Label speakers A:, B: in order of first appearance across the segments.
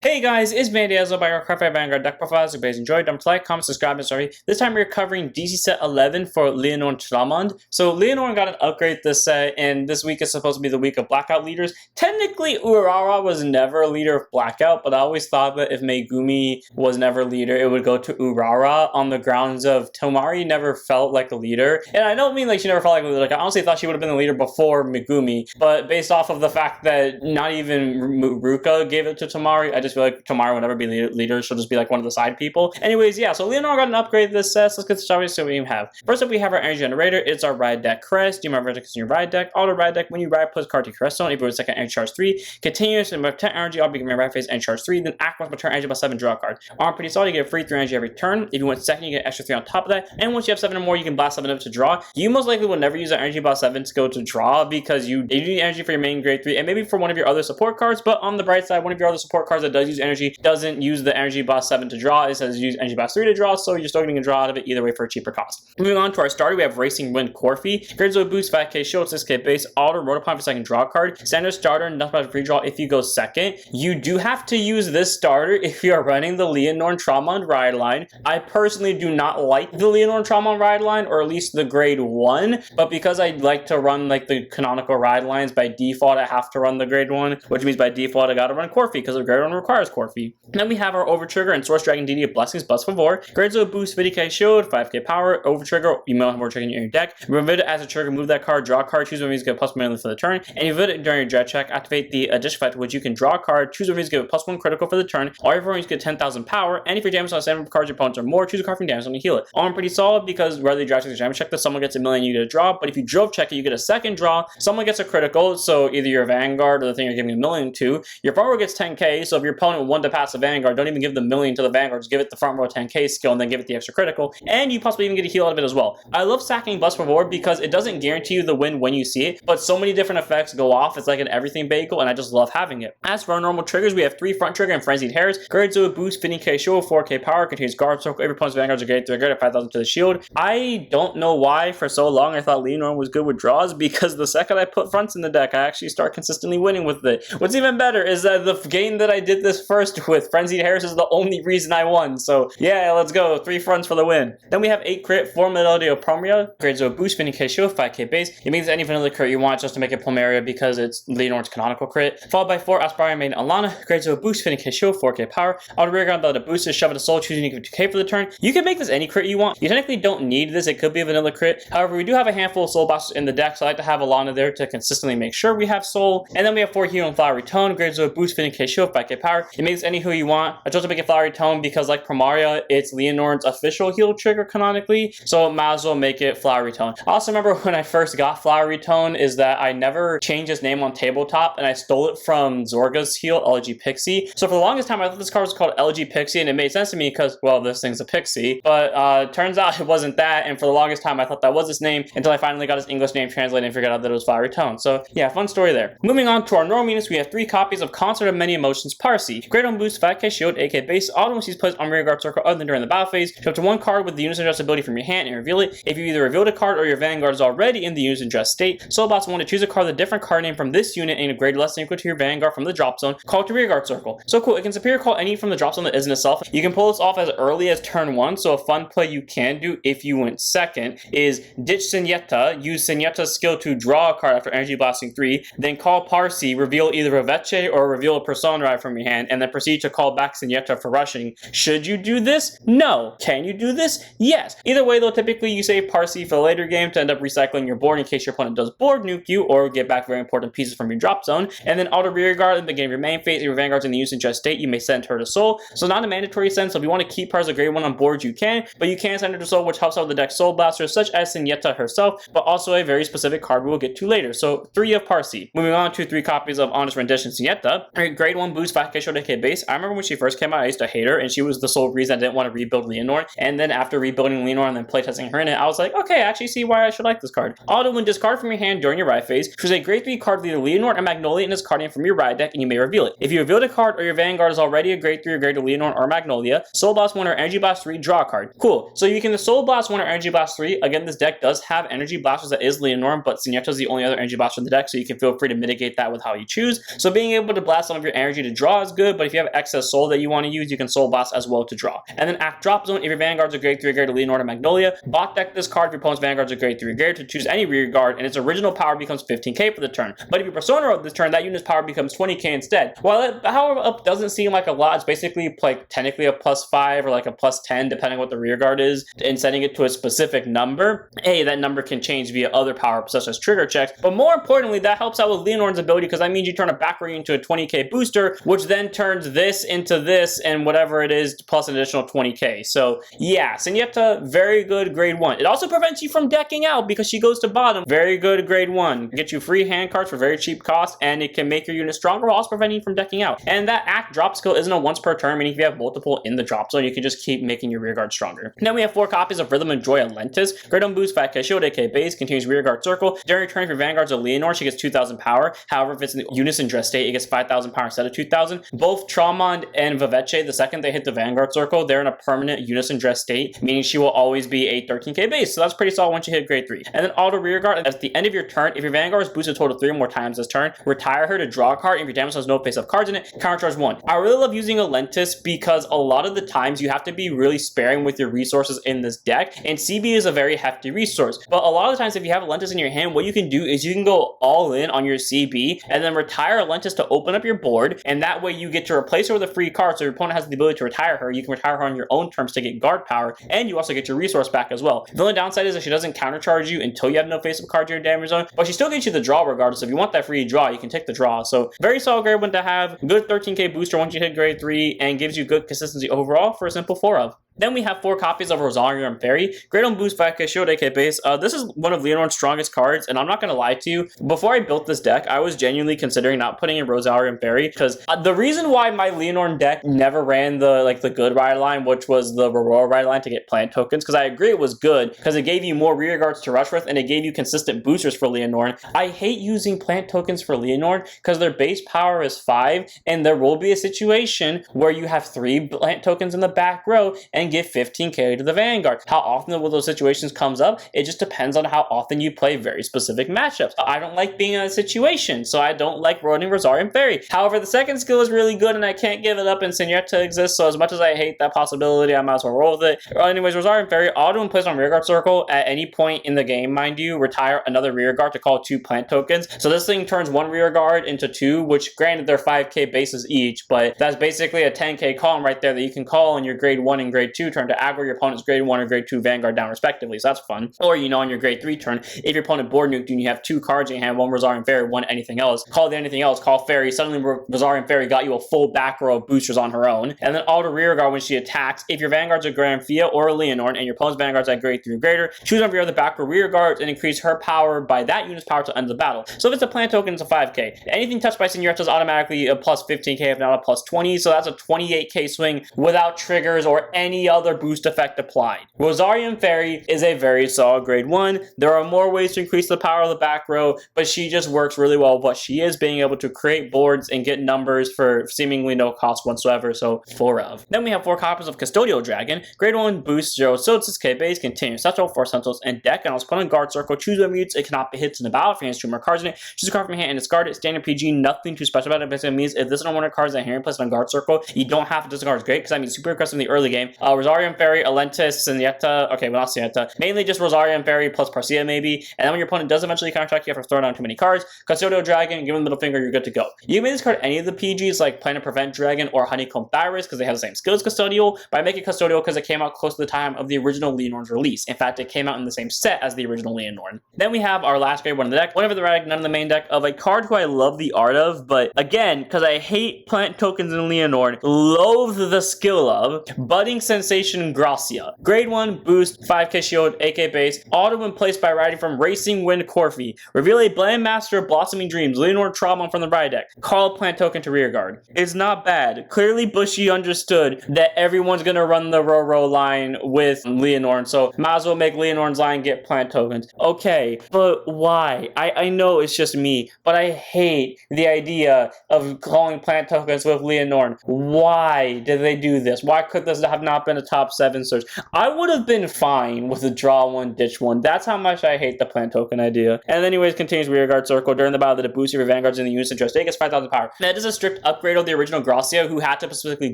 A: Hey guys, it's Mandy as by our Craft Vanguard deck profiles. If you guys enjoyed, don't like, comment, subscribe, and sorry. This time we're covering DC set 11 for Lianorn Traumend. So Lianorn got an upgrade this set, and this week is supposed to be the week of Blackout leaders. Technically, Urara was never a leader of Blackout, but I always thought that if Megumi was never a leader, it would go to Urara on the grounds of Tomari never felt like a leader. And I don't mean like she never felt like a leader. Like I honestly thought she would have been the leader before Megumi, but based off of the fact that not even Ruka gave it to Tomari, I just feel like Tomari would never be leader. She'll just be like one of the side people. Anyways, yeah, so Lianorn got an upgrade this set. So let's get started. So we have first up, we have our energy generator. It's our ride deck Crest. Do you remember in your ride deck? Auto ride deck. When you ride, put card to Crest zone. If you were second energy charge 3, continuous and 10 energy, I'll be giving my ride phase and charge 3. Then act once per turn, energy by 7, draw a card. On pretty solid, you get a free 3 energy every turn. If you went second, you get extra 3 on top of that. And once you have 7 or more, you can blast 7 up to draw. You most likely will never use that energy by 7 to go to draw because you need energy for your main grade 3 and maybe for one of your other support cards. But on the bright side, one of your other support cards that does use energy doesn't use the energy boss 7 to draw. It says use energy boss 3 to draw, so you're still getting a draw out of it either way for a cheaper cost. Moving on to our starter, we have Racing Wind Corfi. Grades will boost 5k shield, 6k base, auto Rotopon for second draw card. Standard starter, nothing but free draw if you go second. You do have to use this starter if you are running the Lianorn Traumend ride line. I personally do not like the Lianorn Traumend ride line, or at least the grade 1, but because I like to run like the canonical ride lines, by default I have to run the grade 1, which means by default I gotta run Corfi because the grade 1 requires Corfi. Then we have our Overtrigger and Source Dragon DD of Blessings plus Favor. Grades will boost 50k shield, 5k power. Overtrigger, you may have Overtrigger in your deck. Remove it as a trigger, move that card, draw a card, choose one of these, get plus 1 for the turn. And if you it during your jet check, activate the addition effect, which you can draw a card, choose one of these, give it plus 1 critical for the turn. All your opponents get 10,000 power. And if your damage on 7 cards your opponents are more, choose a card from damage on to heal it. All I'm pretty solid because rather you draft check or damage check this, someone gets a million, you get a draw. But if you drove check it, you get a second draw. Someone gets a critical, so either your Vanguard or the thing you're giving a million to. Your front row gets 10k, so if your opponent wanted to pass a Vanguard, don't even give the million to the Vanguard, just give it the front row 10k skill and then give it the extra critical, and you possibly even get a heal out of it as well. I love sacking Bless Reward because it doesn't guarantee you the win when you see it, but so many different effects go off. It's like an everything bagel, and I just love having it. As for our normal triggers, we have 3 front trigger and Frenzied Hairs. Grades will boost 50k shield, 4k power, contains guard circle. Every opponent's Vanguards are great. They're good at 5,000 to the shield. I don't know why for so long I thought Lianorn was good with draws, because the second I put fronts in the deck, I actually start consistently winning with it. What's even better is that the game that I did this first with, Frenzied Hairs, is the only reason I won. So yeah, let's go. 3 fronts for the win. Then we have 8 crit, 4 Melody of Plumeria. Grades will boost 50k shield, 5k base. It means any vanilla crit you want just to make it Plumeria because it's Lianorn's canonical crit. Followed by 4 Aspiring Maiden Alana. Grades will boost 50k shield, 4k power. Auto rear gun, the boost is shove it a soul, choosing to give 2k for the turn. You can make this any crit you want. You technically don't need this. It could be a vanilla crit. However, we do have a handful of soul bosses in the deck, so I like to have Alana there to consistently make sure we have soul. And then we have 4 Heal and Flowery Tone. Grades will boost 50k shield, 5k power. It makes any who you want. I chose to make it Flowery Tone because, like Plumeria, it's Lianorn's official heal trigger canonically, so might as well make it Flowery Tone. I also remember when I first got Flowery Tone is that I never changed his name on tabletop, and I stole it from Zorga's heal, LG Pixie. So for the longest time, I thought this card was called LG Pixie, and it made sense to me because, well, this thing's a Pixie. But turns out it wasn't that, and for the longest time, I thought that was his name until I finally got his English name translated and figured out that it was Flowery Tone. So yeah, fun story there. Moving on to our normal units, we have 3 copies of Concert of Many Emotions Parsi. Great on boost, 5k shield, 8k base. Auto when she's placed on rear guard circle other than during the battle phase. Show up to 1 card with the unison adjust ability from your hand and reveal it. If you either revealed a card or your Vanguard is already in the unison adjust state, Soul Bots want to choose a card with a different card name from this unit and a grade less than equal to your Vanguard from the drop zone. Call to rear guard circle. So cool, it can superior call any from the drop zone that isn't itself. You can pull this off as early as turn 1, so a fun play you can do if you went second is ditch Senyeta, use Senyeta's skill to draw a card after energy blasting 3, then call Parsi, reveal either a Veche or reveal a Persona Ride from your hand, and then proceed to call back Senyeta for rushing. Should you do this? No. Can you do this? Yes. Either way though, typically you save Parsi for the later game to end up recycling your board in case your opponent does board nuke you or get back very important pieces from your drop zone, and then auto rear guard at the beginning of your main phase. If your Vanguard's in the use adjust state, you may send her to soul. So not a mandatory send, so if you want to keep her as a grade 1 on board, you can, but you can send her to soul, which helps out the deck soul blasters such as Senyeta herself, but also a very specific card we'll get to later. So 3 of Parsi. Moving on to 3 copies of Honest Rendition Senyeta. Grade 1 boost, 5k shield, 8k base. I remember when she first came out, I used to hate her, and she was the sole reason I didn't want to rebuild Lianorn. And then after rebuilding Lianorn and then playtesting her in it, I was like, okay, I actually see why I should like this card. Auto when discard from your hand during your ride phase, choose a grade 3 card with either Lianorn or Magnolia in its card name from your ride deck, and you may reveal it. If you revealed a card or your Vanguard is already a grade 3 or grade 2 Lianorn or Magnolia, Soul Blast 1 or Energy Blast 3, draw a card. Cool. So you can Soul Blast 1 or Energy Blast 3. Again, this deck does have Energy Blasters that is Lianorn, but Senyeta is the only other Energy Blaster in the deck, so you can feel free to mitigate that with how you choose. So being able to blast some of your energy to draw is is good, but if you have excess soul that you want to use, you can Soul Blast as well to draw. And then Act Drop Zone, if your Vanguard's a grade 3 grade to Lianorn or Magnolia, bot deck this card if your opponent's Vanguard's a grade 3 grade to choose any rear guard, and its original power becomes 15k for the turn. But if you Persona of this turn, that unit's power becomes 20k instead. While power up doesn't seem like a lot, it's basically like technically a +5 or like a +10, depending on what the rear guard is, and setting it to a specific number. That number can change via other power-ups such as trigger checks, but more importantly, that helps out with Lianorn's ability, because that means you turn a back row into a 20k booster, which then turns this into this and whatever it is plus an additional 20k. So yeah, Senyetta, very good grade 1. It also prevents you from decking out because she goes to bottom. Very good grade 1. Get you free hand cards for very cheap cost, and it can make your unit stronger while also preventing you from decking out. And that Act Drop skill isn't a once per turn, meaning if you have multiple in the drop zone, you can just keep making your rear guard stronger. Then we have 4 copies of Rhythm and Joy Alentis. Grade 1 boost, 5k shield, 8k base, continues rear guard circle. During your turn, if your Vanguard's a Lianorn, she gets 2,000 power. However, if it's in the Unison Dress state, it gets 5,000 power instead of 2,000. Both Traumend and Viveche, the second they hit the Vanguard circle, they're in a permanent Unison Dress state, meaning she will always be a 13k base. So that's pretty solid once you hit grade 3. And then auto rear guard, at the end of your turn, if your Vanguard is boosted a total 3 or more times this turn, retire her to draw a card. If your damage has no face-up cards in it, countercharge 1. I really love using Alentis because a lot of the times you have to be really sparing with your resources in this deck, and CB is a very hefty resource. But a lot of the times if you have Alentis in your hand, what you can do is you can go all in on your CB and then retire Alentis to open up your board, and that way you get to replace her with a free card, so your opponent has the ability to retire her. You can retire her on your own terms to get guard power, and you also get your resource back as well. The only downside is that she doesn't countercharge you until you have no face-up card to your damage zone, but she still gets you the draw regardless. If you want that free draw, you can take the draw. So very solid grade 1 to have, good 13k booster once you hit grade 3, and gives you good consistency overall for a simple 4 of. Then we have 4 copies of Rosario and Fairy. Grade 1 boost, 5k shield, 8k base. This is one of Lianorn's strongest cards, and I'm not going to lie to you. Before I built this deck, I was genuinely considering not putting in Rosario and Fairy, because the reason why my Lianorn deck never ran the good ride line, which was the Aurora ride line to get plant tokens, because I agree it was good, because it gave you more rear guards to rush with, and it gave you consistent boosters for Lianorn. I hate using plant tokens for Lianorn, because their base power is 5, and there will be a situation where you have 3 plant tokens in the back row and give 15k to the Vanguard. How often will those situations comes up? It just depends on how often you play very specific matchups. I don't like being in a situation, so I don't like running Rosario and Fairy. However, the second skill is really good, and I can't give it up, and Senyetta exists, so as much as I hate that possibility, I might as well roll with it. Anyways, Rosario and Fairy, auto and placed on rearguard circle at any point in the game, mind you, retire another rearguard to call 2 plant tokens. So this thing turns 1 rearguard into 2, which granted they're 5k bases each, but that's basically a 10k column right there that you can call in your grade 1 and grade 2 turn to aggro your opponent's grade 1 or grade 2 Vanguard down respectively, so that's fun. Or, on your grade 3 turn, if your opponent board nuked you and you have 2 cards in your hand, 1 Rosario and Fairy, 1 anything else, call the anything else, call Fairy, suddenly Rosario and Fairy got you a full back row of boosters on her own. And then auto rear guard when she attacks, if your Vanguard's a Granfia or a Lianorn and your opponent's Vanguard's at grade 3 or greater, choose one of your other back row rear guards and increase her power by that unit's power to end the battle. So if it's a plant token, it's a 5k. Anything touched by Senyetta is automatically a plus 15k, if not a plus 20, so that's a 28k swing without triggers or any other boost effect applied. Rosario and Fairy is a very solid grade 1. There are more ways to increase the power of the back row, but she just works really well with what she is, being able to create boards and get numbers for seemingly no cost whatsoever, so 4 of. Then we have 4 copies of Custodial Dragon. Grade 1 boost, 0 silts, k base, continues Central, 4 Sentinels, and deck, and I'll put on guard circle, choose what mutes, it cannot be hits in the battle, if your hands 2 more cards in it, choose a card from your hand and discard it. Standard PG, nothing too special about it. Basically means if this is one of the cards that hand placed on guard circle, you don't have to discard. It's great, because that means super aggressive in the early game. Rosario and Fairy, Alentis, Senyetta, okay, well not Senyetta, mainly just Rosario and Fairy plus Parcia maybe, and then when your opponent does eventually counterattack, you have to throw down too many cards. Custodial Dragon, give him the middle finger, you're good to go. You can discard any of the PGs like Planet Prevent Dragon or Honeycomb Thyris because they have the same skill as Custodial, but I make it Custodial because it came out close to the time of the original Lianorn's release. In fact, it came out in the same set as the original Lianorn. Then we have our last grade 1 in the deck, one of the red, none in the main deck, of a card who I love the art of, but again, because I hate plant tokens in Lianorn, loathe the skill of Budding Sensation Gracia. Grade 1 boost, 5k shield, 8k base, auto when placed by riding from Racing Wind Corfi. Reveal a Blend Master of Blossoming Dreams, Lianorn Traumend from the ride deck. Call a plant token to rearguard. It's not bad. Clearly Bushy understood that everyone's gonna run the row line with Lianorn, so might as well make Lianorn's line get plant tokens. Okay, but why? I know it's just me, but I hate the idea of calling plant tokens with Lianorn. Why did they do this? Why could this have not been in the top 7 search. I would have been fine with a draw 1, ditch 1. That's how much I hate the plant token idea. And anyways, continues rearguard circle. During the battle that it boosts your vanguards in the unison just gets 5,000 power. That is a strict upgrade of the original Gracia, who had to specifically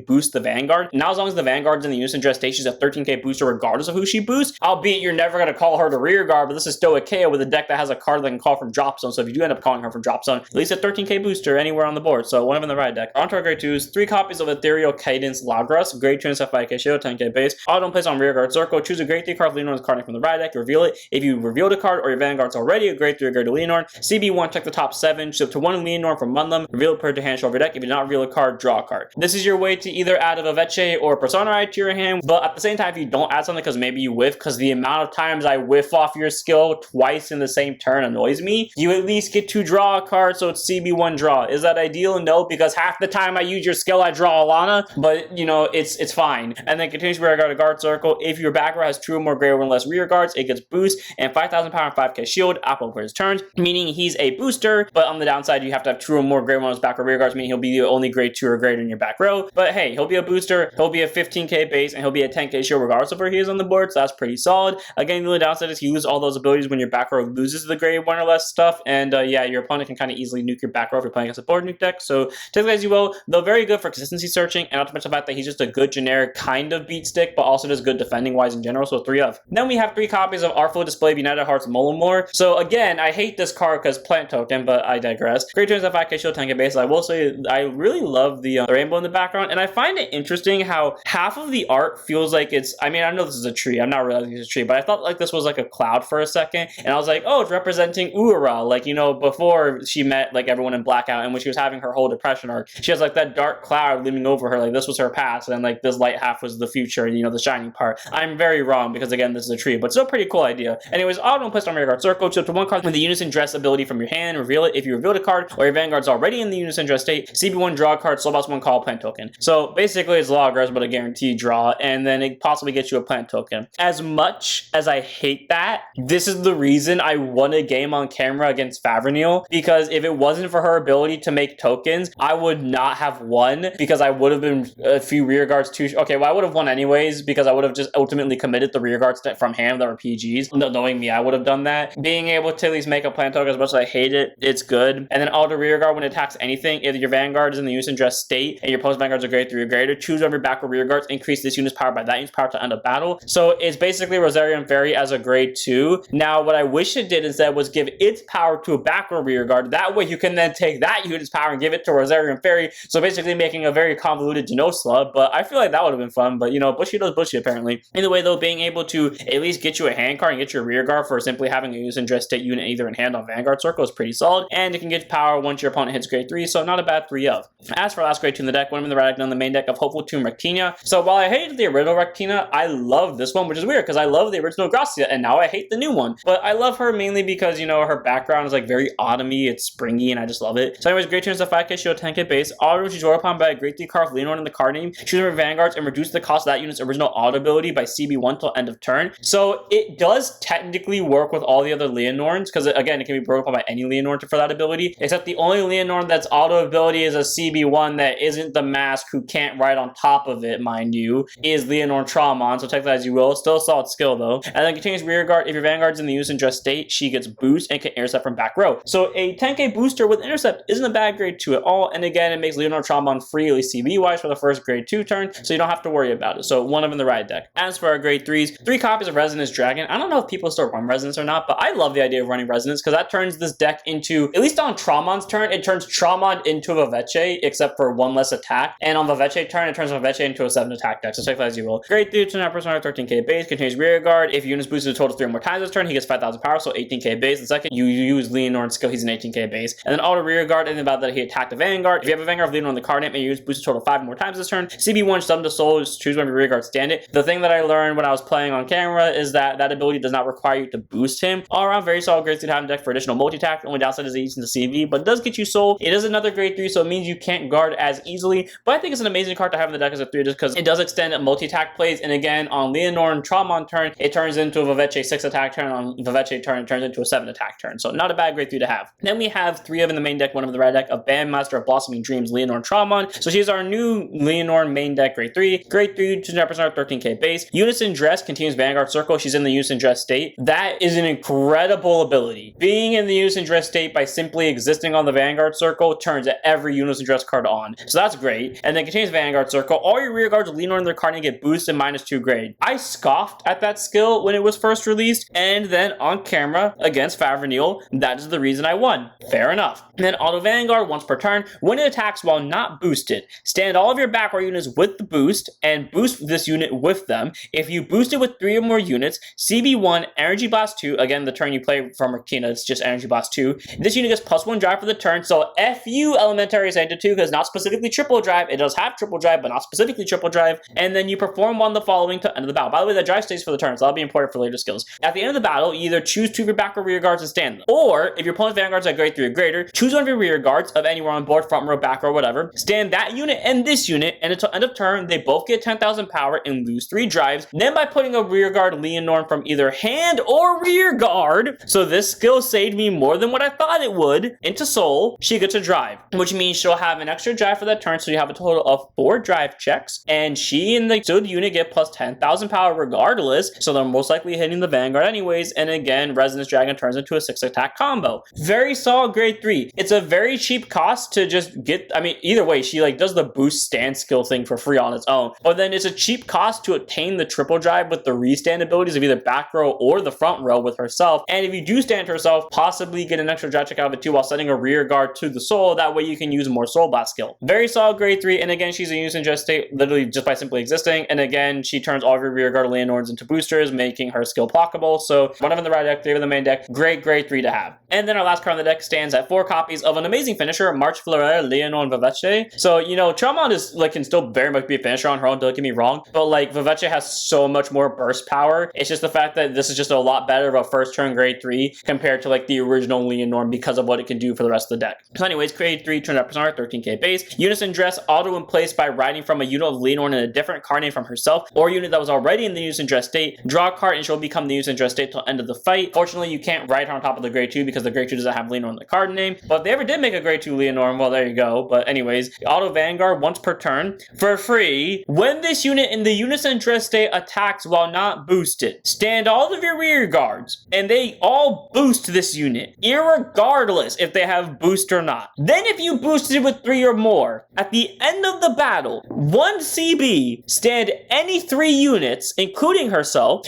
A: boost the vanguard. Now, as long as the vanguard's in the unison just she's a 13k booster regardless of who she boosts. Albeit you're never going to call her the rearguard, but this is Stoicheia with a deck that has a card that can call from drop zone. So if you do end up calling her from drop zone, at least a 13k booster anywhere on the board. So one of them in the right deck. On to our grade 2s, 3 copies of Ethereal Cadence Lagras, grade 2 and 5k shield, 10k base. Auto place on rearguard circle. Choose a grade 3 card of Lianorn's card from the right deck. Reveal it. If you revealed a card or your vanguard's already a grade 3 or greater Lianorn, CB1 check the top 7, shift to 1 Lianorn from among them, reveal it per to hand show of your deck. If you do not reveal a card, draw a card. This is your way to either add a Viveche or Persona Ride to your hand, but at the same time, if you don't add something because maybe you whiff, because the amount of times I whiff off your skill twice in the same turn annoys me, you at least get to draw a card, so it's CB1 draw. Is that ideal? No, because half the time I use your skill, I draw Alana, but you know, it's fine. And then continues rear guard to guard circle. If your back row has 2 or more greater or less rear guards, it gets boost and 5,000 power and 5k shield Apple for his turns, meaning he's a booster, but on the downside, you have to have 2 or more grade 1 on his back row rear guards, meaning he'll be the only grade 2 or greater in your back row. But hey, he'll be a booster, he'll be a 15k base, and he'll be a 10k shield regardless of where he is on the board, so that's pretty solid. Again, the only downside is you lose all those abilities when your back row loses the grade 1 or less stuff, and yeah, your opponent can kind of easily nuke your back row if you're playing against a board nuke deck, so take it as you will. Though very good for consistency searching, and not to mention the fact that he's just a good generic kind of beat stick, but also just good defending wise in general, so 3 of. Then we have 3 copies of Artful Display of United Hearts Molomore. So again, I hate this card because plant token, but I digress. Great turns at 5k shield, 10k base. I will say I really love the rainbow in the background, and I find it interesting how half of the art feels like it's, I mean, I know this is a tree, I'm not realizing it's a tree, but I thought like this was like a cloud for a second, and I was like, oh, it's representing Ura, like, you know, before she met like everyone in Blackout, and when she was having her whole depression arc, she has like that dark cloud looming over her, like this was her past, and like this light half was the future, you know, the shining part. I'm very wrong because again, this is a tree, but still pretty cool idea. Anyways, auto placed on rear guard circle, so to 1 card with the unison dress ability from your hand, reveal it. If you revealed a card or your vanguard's already in the unison dress state, CB1 draw a card, slowbounce 1 call plant token. So basically it's Lagras, but a guaranteed draw, and then it possibly gets you a plant token. As much as I hate that, this is the reason I won a game on camera against Favrenil, because if it wasn't for her ability to make tokens, I would not have won, because I would have been a few rear guards too. Okay, well, I would have won anyways, because I would have just ultimately committed the rear guards from hand that were PGs. Knowing me, I would have done that. Being able to at least make a plant token, as much as I hate it, it's good. And then auto rear guard when it attacks anything, if your vanguard is in the unison dress state and your opponent's vanguards are grade 3 or greater, choose over your back or rear guards, increase this unit's power by that unit's power to end of battle. So it's basically Rosarian Fairy as a grade 2. Now, what I wish it did instead was give its power to a back or rear guard. That way you can then take that unit's power and give it to Rosarian Fairy. So basically making a very convoluted Genosla, but I feel like that would have been fun. But you know, Bushido's Bushy apparently. Either way though, being able to at least get you a hand card and get your rear guard for simply having a unison dress state unit either in hand on Vanguard Circle is pretty solid, and it can get power once your opponent hits grade 3, so not a bad 3 of. As for last grade 2 in the deck, one in the right deck on the main deck of Hopeful Tomb Rectina. So while I hated the original Rectina, I love this one, which is weird because I love the original Gracia and now I hate the new one. But I love her mainly because, you know, her background is like very autumny, it's springy, and I just love it. So anyways, grade 2 is a 5k shield, 10k base. Auto, she's rolled upon by a grade 3 card of Lianorn in the card name. Choose her vanguards and reduce the cost of that unit's original auto ability by CB1 till end of turn. So it does technically work with all the other Lianorns, because again, it can be broken up by any Lianorn for that ability, except the only Lianorn that's auto ability is a CB1 that isn't the mask who can't ride on top of it, mind you, is Lianorn Traumend, so take that as you will. Still a solid skill though. And then continues rear guard. If your vanguard's in the unison dress state, she gets boost and can intercept from back row. So a 10k booster with intercept isn't a bad grade 2 at all, and again, it makes Lianorn Traumend free, at least CB wise, for the first grade 2 turn, so you don't have to worry about it. So one of them in the right deck. As for our grade 3s, 3 copies of Resonance Dragon. I don't know if people still run Resonance or not, but I love the idea of running Resonance because that turns this deck into, at least on Traumend's turn, it turns Traumend into a Viveche, except for 1 less attack. And on Viveche turn, it turns Viveche into a 7 attack deck. So take that as you will. Grade 3 to 9% 13k base, continues rear guard. If units boosted a total 3 or more times this turn, he gets 5,000 power, so 18k base. The second you use Lianorn's skill, he's an 18k base. And then auto rear guard, and about that he attacked the vanguard. If you have a vanguard of Lianorn on the card name and you use boosted total 5 or more times this turn, CB1 summon to soul, choose one of your rear guard, stand it. The thing that I learned when I was playing on camera is that that ability does not require you to boost him. All around, very solid grade 3 to have in deck for additional multi-attack. The only downside is it eats into CV, but it does get you soul. It is another grade 3, so it means you can't guard as easily, but I think it's an amazing card to have in the deck as a 3 just because it does extend multi-attack plays, and again, on Lianorn Traumend turn, it turns into a Viveche 6 attack turn. On Viveche turn, it turns into a 7 attack turn, so not a bad grade 3 to have. Then we have 3 of in the main deck, 1 of the right deck of Bandmaster of Blossoming Dreams, Lianorn Traumend. So she's our new Lianorn main deck grade 3. Grade 3 3, 200% 13k base. Unison Dress continues Vanguard Circle. She's in the Unison Dress state. That is an incredible ability. Being in the Unison Dress state by simply existing on the Vanguard Circle turns every Unison Dress card on. So that's great. And then continues Vanguard Circle. All your rear guards with Lianorn in their card and get boosted -2 grade. I scoffed at that skill when it was first released, and then on camera against Favrenil, that is the reason I won. Fair enough. And then Auto Vanguard once per turn. When it attacks while not boosted, stand all of your back row units with the boost and boost this unit with them. If you boost it with 3 or more units, CB1, Energy Blast 2, again the turn you play from Rakina, it's just Energy Blast 2. This unit gets +1 drive for the turn, so FU Elementary Sanctum 2 because not specifically triple drive. It does have triple drive, but not specifically triple drive. And then you perform one of the following to end of the battle. By the way, that drive stays for the turn, so that'll be important for later skills. At the end of the battle, you either choose 2 of your back or rear guards and stand them. Or, if your opponent's vanguards are grade 3 or greater, choose one of your rear guards of anywhere on board, front row, back row, whatever. Stand that unit and this unit, and until end of turn, they both get 10,000 power and lose 3 drives. Then by putting a rear guard Lianorn from either hand or rear guard, so this skill saved me more than what I thought it would, into soul, she gets a drive, which means she'll have an extra drive for that turn, so you have a total of 4 drive checks, and she and the stood unit get plus 10,000 power regardless, so they're most likely hitting the Vanguard anyways, and again, Resonance Dragon turns into a 6 attack combo. Very solid grade 3. It's a very cheap cost to just get, I mean, either way, she like does the boost stand skill thing for free on its own, but then it's a cheap cost to obtain the triple drive with the restand abilities of either back row or the front row with herself, and if you do stand herself, possibly get an extra drive check out of it too while setting a rear guard to the soul, that way you can use more soul blast skill. Very solid grade 3, and again, she's a Unison Dress state literally just by simply existing, and again, she turns all of your rear guard Lianorns into boosters, making her skill blockable, so one of them in the right deck, 3 of the main deck, great grade 3 to have. And then our last card on the deck stands at 4 copies of an amazing finisher, March Fleurer, Lianorn Vivece. So, you know, Traumend is, like, can still very much be a finisher on her own, don't get me wrong, but, like, Vivece has so much more burst power. It's just the fact that this is just a lot better of a first turn grade 3 compared to, like, the original Lianorn because of what it can do for the rest of the deck. So anyways, grade 3, turn up 13k base. Unison Dress, auto in place by riding from a unit of Lianorn in a different card name from herself, or a unit that was already in the Unison Dress state. Draw a card and she'll become the Unison Dress state till end of the fight. Fortunately, you can't ride her on top of the grade 2 because the grade 2 doesn't have Lianorn in the card name, but if they ever did make a grade 2 Lianorn, well, there you go. But anyways, auto Vanguard once per turn for free. When this unit in the Unison Dress state attacks while not boosted, stand all of your rear guards and they all boost this unit, irregardless if they have boost or not. Then if you boosted with 3 or more, at the end of the battle, 1 CB, stand any 3 units, including herself,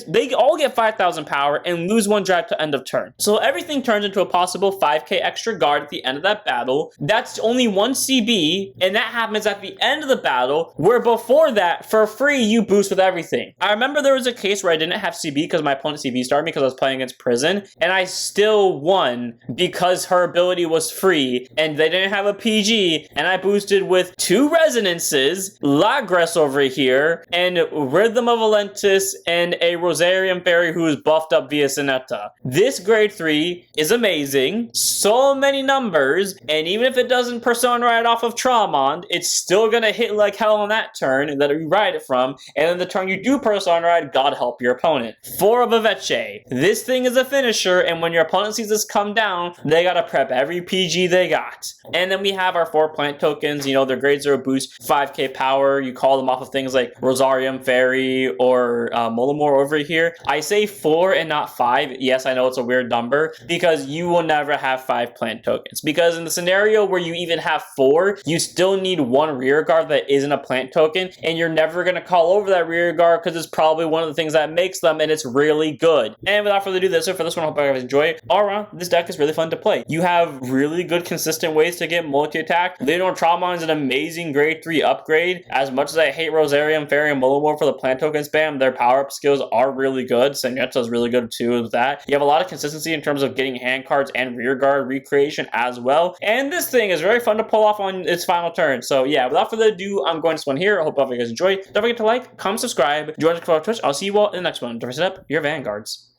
A: they all get 5,000 power and lose 1 drive to end of turn. So everything turns into a possible 5k extra guard at the end of that battle. That's only 1 CB, and that happens at the end of the battle, where before that, for free, you boost with everything. I remember there was a case where I didn't have CB because my opponent CB started me because I was playing against Prison, and I still won because her ability was free, and they didn't have a PG, and I boosted with 2 Resonances, Lagres over here, and Rhythm of Valentis, and a Rosarium Fairy who is buffed up via Sinetta. This grade 3 is amazing, so many numbers, and even if it doesn't Persona Ride off of Traumend, it's still gonna hit like hell on that turn that you ride it from, and then the turn you do Persona Ride, God help your opponent. 4 of Vivece. This thing is a finisher, and when your opponent sees this come down, they gotta prep every PG they got. And then we have our 4 plant tokens, you know, their grade 0 boost, 5k power, you call them off of things like Rosarium Fairy or Molomore over here. I say 4 and not 5, yes, I know it's a weird number, because you will never have 5 plant tokens, because in the scenario where you even have 4, you still need 1 rear guard that isn't a plant token, and you're never gonna call over that rear guard because it's probably one of the things that makes them, and it's really good. And without further ado, that's it for this one. I hope you guys enjoy it. All around, this deck is really fun to play. You have really good consistent ways to get multi-attack. Lianorn Traumend is an amazing grade 3 upgrade. As much as I hate Rosarium Fairy and Molomore for the plant token spam, their power-up skills are really good. Senyetta is really good too with that. You have a lot of consistency in terms of getting hand cards and rear guard recreation as well. And this thing is very fun to pull off on its final turn. So yeah, without further ado, I'm going to this one here. I hope you guys enjoy. Don't forget to like, comment, subscribe, join us on Twitch. I'll see you all in the next one. Don't forget to set up your Vanguards.